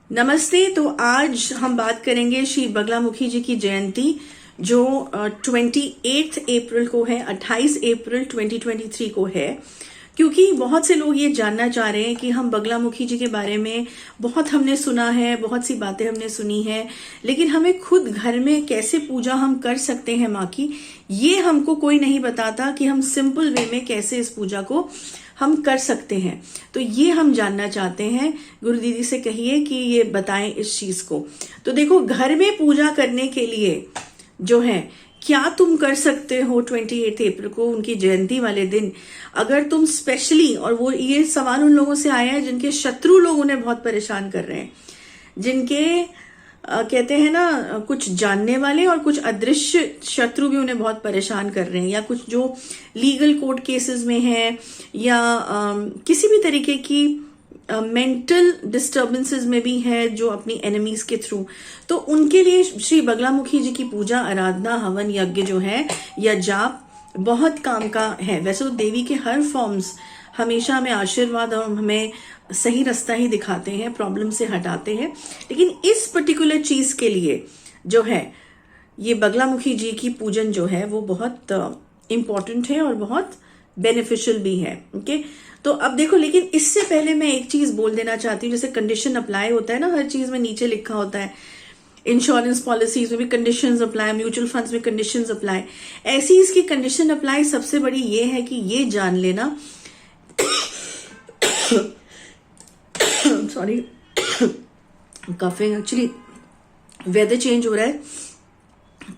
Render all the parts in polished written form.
नमस्ते। तो आज हम बात करेंगे श्री बगलामुखी जी की जयंती जो 28 अप्रैल को है, 28 अप्रैल 2023 को है। क्योंकि बहुत से लोग ये जानना चाह रहे हैं कि हम बगलामुखी जी के बारे में बहुत हमने सुना है, बहुत सी बातें हमने सुनी है, लेकिन हमें खुद घर में कैसे पूजा हम कर सकते हैं माँ की, ये हमको कोई नहीं बताता कि हम सिंपल वे में कैसे इस पूजा को हम कर सकते हैं। तो ये हम जानना चाहते हैं। गुरु दीदी से कहिए कि ये बताएं इस चीज को। तो देखो, घर में पूजा करने के लिए जो है क्या तुम कर सकते हो 28 अप्रैल को, उनकी जयंती वाले दिन, अगर तुम स्पेशली, और वो ये सवाल उन लोगों से आया है जिनके शत्रु लोग उन्हें बहुत परेशान कर रहे हैं, जिनके कहते हैं ना, कुछ जानने वाले और कुछ अदृश्य शत्रु भी उन्हें बहुत परेशान कर रहे हैं, या कुछ जो लीगल कोर्ट केसेस में है, या किसी भी तरीके की मेंटल डिस्टर्बेंसेस में भी है, जो अपनी एनिमीज के थ्रू। तो उनके लिए श्री बगलामुखी जी की पूजा, आराधना, हवन, यज्ञ जो है या जाप बहुत काम का है। वैसे तो देवी के हर फॉर्म्स हमेशा हमें आशीर्वाद और हमें सही रास्ता ही दिखाते हैं, प्रॉब्लम से हटाते हैं, लेकिन इस पर्टिकुलर चीज के लिए जो है ये बगलामुखी जी की पूजन जो है वो बहुत इंपॉर्टेंट है और बहुत बेनिफिशियल भी है। ओके, तो अब देखो, लेकिन इससे पहले मैं एक चीज बोल देना चाहती हूँ। जैसे कंडीशन अप्लाई होता है ना, हर चीज में नीचे लिखा होता है, इंश्योरेंस पॉलिसीज में भी कंडीशंस अप्लाई, म्यूचुअल फंड्स में कंडीशंस अप्लाई। ऐसी इसकी कंडीशन अप्लाई सबसे बड़ी ये है कि ये जान लेना sorry coughing, actually weather change हो रहा है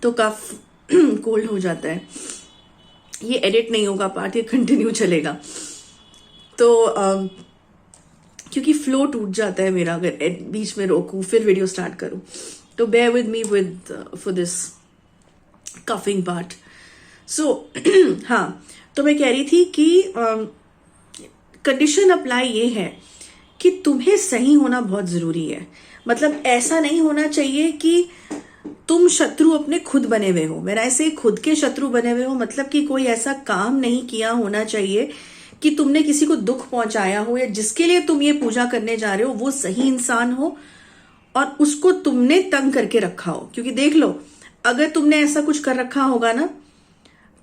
तो कफ कोल्ड हो जाता है। ये एडिट नहीं होगा पार्ट, ये कंटिन्यू चलेगा। तो क्योंकि फ्लो टूट जाता है मेरा अगर बीच में रोकूं फिर वीडियो स्टार्ट करूं, तो bear with me with for this coughing part. So हाँ, तो मैं कह रही थी कि कंडीशन अप्लाई ये है कि तुम्हें सही होना बहुत जरूरी है। मतलब ऐसा नहीं होना चाहिए कि तुम शत्रु अपने खुद बने हुए हो। मेरा ऐसे खुद के शत्रु बने हुए हो, मतलब कि कोई ऐसा काम नहीं किया होना चाहिए कि तुमने किसी को दुख पहुंचाया हो, या जिसके लिए तुम ये पूजा करने जा रहे हो वो सही इंसान हो और उसको तुमने तंग करके रखा हो। क्योंकि देख लो, अगर तुमने ऐसा कुछ कर रखा होगा ना,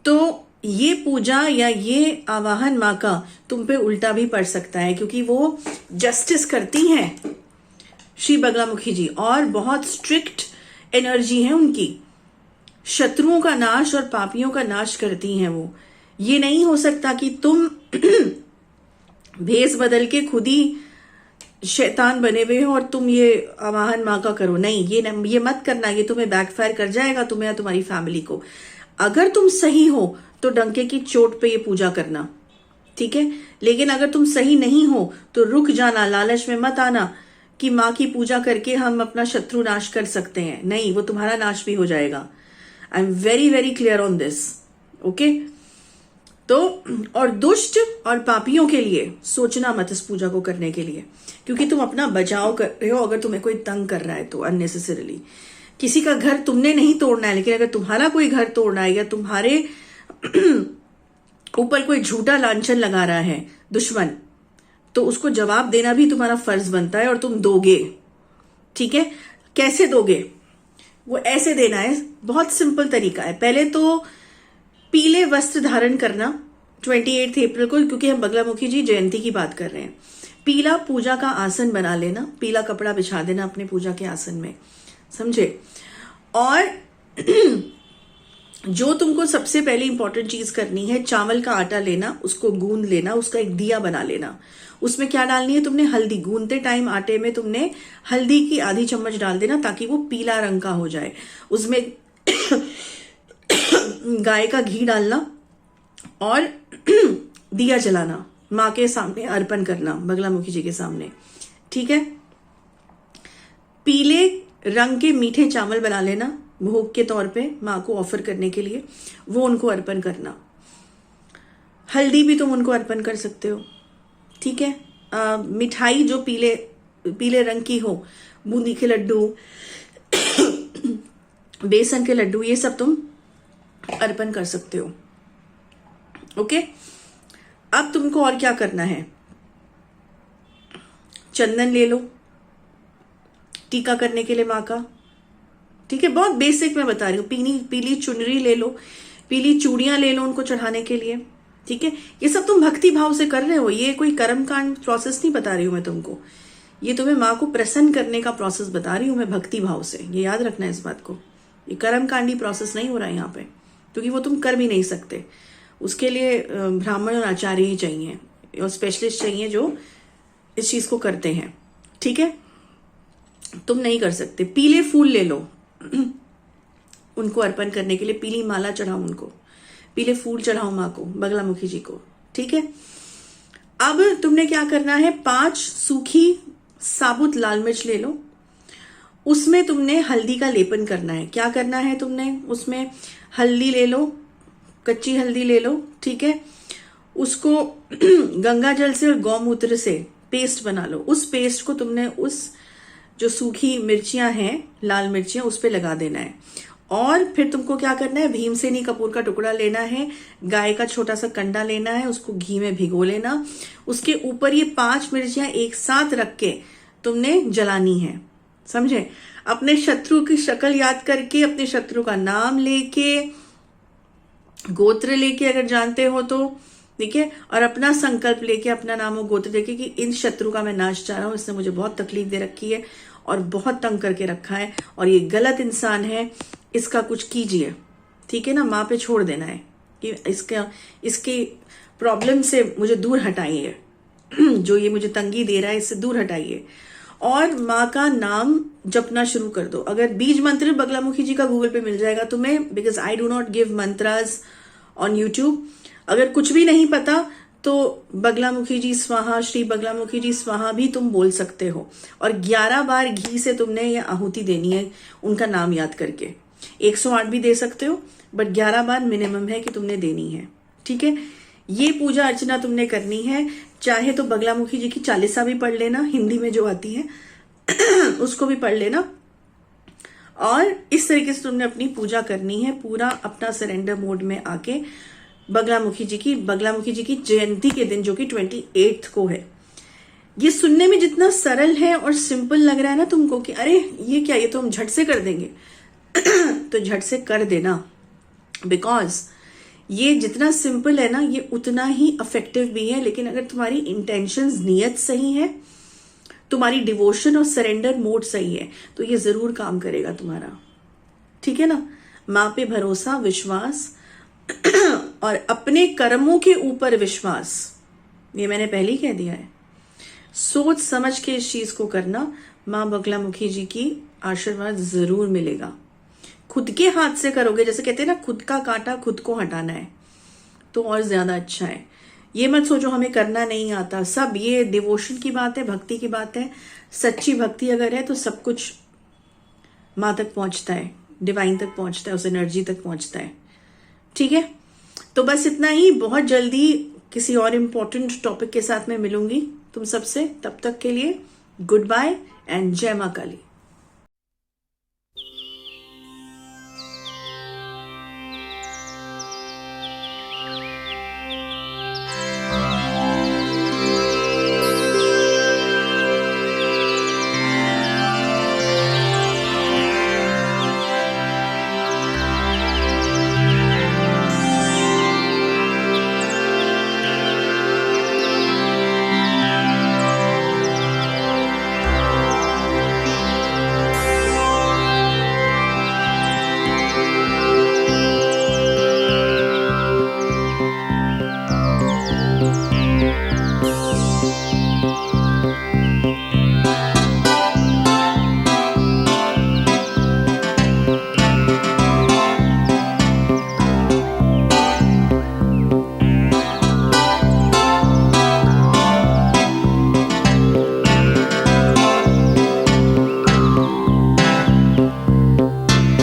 तो ये पूजा या ये आवाहन माँ का तुम पे उल्टा भी पड़ सकता है, क्योंकि वो जस्टिस करती हैं श्री बगलामुखी जी, और बहुत स्ट्रिक्ट एनर्जी है उनकी। शत्रुओं का नाश और पापियों का नाश करती हैं वो। ये नहीं हो सकता कि तुम भेष बदल के खुद ही शैतान बने हुए हो और तुम ये आवाहन माँ का करो। नहीं, ये मत करना, ये तुम्हें बैकफायर कर जाएगा, तुम्हें या तुम्हारी फैमिली को। अगर तुम सही हो तो डंके की चोट पे ये पूजा करना, ठीक है। लेकिन अगर तुम सही नहीं हो तो रुक जाना, लालच में मत आना कि माँ की पूजा करके हम अपना शत्रु नाश कर सकते हैं। नहीं, वो तुम्हारा नाश भी हो जाएगा। I am very very clear on this. Okay, तो और दुष्ट और पापियों के लिए सोचना मत इस पूजा को करने के लिए, क्योंकि तुम अपना बचाव कर रहे हो। अगर तुम्हें कोई तंग कर रहा है तो अननेसेसरीली, किसी का घर तुमने नहीं तोड़ना है, लेकिन अगर तुम्हारा कोई घर तोड़ना है या तुम्हारे ऊपर कोई झूठा लांछन लगा रहा है दुश्मन, तो उसको जवाब देना भी तुम्हारा फर्ज बनता है और तुम दोगे। ठीक है, कैसे दोगे? वो ऐसे देना है, बहुत सिंपल तरीका है। पहले तो पीले वस्त्र धारण करना 28 अप्रैल को, क्योंकि हम बगलामुखी जी जयंती की बात कर रहे हैं। पीला पूजा का आसन बना लेना, पीला कपड़ा बिछा देना अपने पूजा के आसन में, समझे। और जो तुमको सबसे पहले इंपॉर्टेंट चीज करनी है, चावल का आटा लेना, उसको गूंद लेना, उसका एक दिया बना लेना। उसमें क्या डालनी है तुमने? हल्दी। गूंदते टाइम आटे में तुमने हल्दी की आधी चम्मच डाल देना, ताकि वो पीला रंग का हो जाए। उसमें गाय का घी डालना और दिया जलाना, माँ के सामने अर्पण करना, बगलामुखी जी के सामने, ठीक है। पीले रंग के मीठे चावल बना लेना भोग के तौर पे माँ को ऑफर करने के लिए, वो उनको अर्पण करना। हल्दी भी तुम उनको अर्पण कर सकते हो, ठीक है। मिठाई जो पीले रंग की हो, बूंदी के लड्डू, बेसन के लड्डू, ये सब तुम अर्पण कर सकते हो। ओके, अब तुमको और क्या करना है? चंदन ले लो, टीका करने के लिए माँ का, ठीक है। बहुत बेसिक मैं बता रही हूँ। पीली चुनरी ले लो, पीली चूड़ियां ले लो उनको चढ़ाने के लिए, ठीक है। ये सब तुम भक्ति भाव से कर रहे हो, ये कोई कर्मकांड प्रोसेस नहीं बता रही हूं मैं तुमको, ये तुम्हें माँ को प्रसन्न करने का प्रोसेस बता रही हूं मैं भक्ति भाव से। ये याद रखना है इस बात को, ये कर्मकांडी प्रोसेस नहीं हो रहा है यहाँ पे, क्योंकि वो तुम कर भी नहीं सकते। उसके लिए ब्राह्मण और आचार्य ही चाहिए और स्पेशलिस्ट चाहिए जो इस चीज को करते हैं, ठीक है। तुम नहीं कर सकते। पीले फूल ले लो उनको अर्पण करने के लिए, पीली माला चढ़ाओ उनको, पीले फूल चढ़ाओ माँ को, बगलामुखी जी को, ठीक है। अब तुमने क्या करना है, 5 सूखी साबुत लाल मिर्च ले लो, उसमें तुमने हल्दी का लेपन करना है। क्या करना है तुमने, उसमें हल्दी ले लो, कच्ची हल्दी ले लो, ठीक है। उसको गंगा जल से और गौमूत्र से पेस्ट बना लो। उस पेस्ट को तुमने उस जो सूखी मिर्चियां हैं, लाल मिर्चियां, उस पे लगा देना है। और फिर तुमको क्या करना है, भीमसेनी कपूर का टुकड़ा लेना है, गाय का छोटा सा कंडा लेना है, उसको घी में भिगो लेना, उसके ऊपर ये 5 मिर्चियां एक साथ रख के तुमने जलानी है, समझे। अपने शत्रु की शक्ल याद करके, अपने शत्रु का नाम लेके, गोत्र लेके अगर जानते हो तो, ठीक है, और अपना संकल्प लेके, अपना नाम और गोत्र लेके कि इन शत्रु का मैं नाश चाह रहा हूं, इसने मुझे बहुत तकलीफ दे रखी है और बहुत तंग करके रखा है और ये गलत इंसान है, इसका कुछ कीजिए, ठीक है ना। माँ पे छोड़ देना है कि इसकी प्रॉब्लम से मुझे दूर हटाइए, जो ये मुझे तंगी दे रहा है इससे दूर हटाइए, और माँ का नाम जपना शुरू कर दो। अगर बीज मंत्र बगलामुखी जी का गूगल पे मिल जाएगा तुम्हें, because I do not give mantras on YouTube. अगर कुछ भी नहीं पता तो बगलामुखी जी स्वाहा, श्री बगलामुखी जी स्वाहा भी तुम बोल सकते हो, और 11 बार घी से तुमने ये आहुति देनी है उनका नाम याद करके। 108 भी दे सकते हो, बट 11 बार मिनिमम है कि तुमने देनी है, ठीक है। ये पूजा अर्चना तुमने करनी है। चाहे तो बगलामुखी जी की चालीसा भी पढ़ लेना, हिंदी में जो आती है उसको भी पढ़ लेना, और इस तरीके से तुमने अपनी पूजा करनी है, पूरा अपना सरेंडर मोड में आके बगलामुखी जी की जयंती के दिन, जो कि 28 को है। ये सुनने में जितना सरल है और सिंपल लग रहा है ना तुमको कि अरे ये क्या, ये तो हम झट से कर देंगे तो झट से कर देना, बिकॉज ये जितना सिंपल है ना, ये उतना ही इफेक्टिव भी है। लेकिन अगर तुम्हारी इंटेंशंस, नियत सही है, तुम्हारी डिवोशन और सरेंडर मोड सही है, तो ये जरूर काम करेगा तुम्हारा, ठीक है ना। माँ पे भरोसा, विश्वास और अपने कर्मों के ऊपर विश्वास, ये मैंने पहले ही कह दिया है। सोच समझ के इस चीज को करना, माँ बगलामुखी जी की आशीर्वाद जरूर मिलेगा। खुद के हाथ से करोगे, जैसे कहते हैं ना, खुद का कांटा खुद को हटाना है, तो और ज्यादा अच्छा है। ये मत सोचो हमें करना नहीं आता, सब ये डिवोशन की बात है, भक्ति की बात है। सच्ची भक्ति अगर है तो सब कुछ माँ तक पहुंचता है, डिवाइन तक पहुंचता है, उस एनर्जी तक पहुंचता है, ठीक है। तो बस इतना ही। बहुत जल्दी किसी और इम्पोर्टेंट टॉपिक के साथ मैं मिलूंगी तुम सबसे। तब तक के लिए गुड बाय एंड जय माँ काली।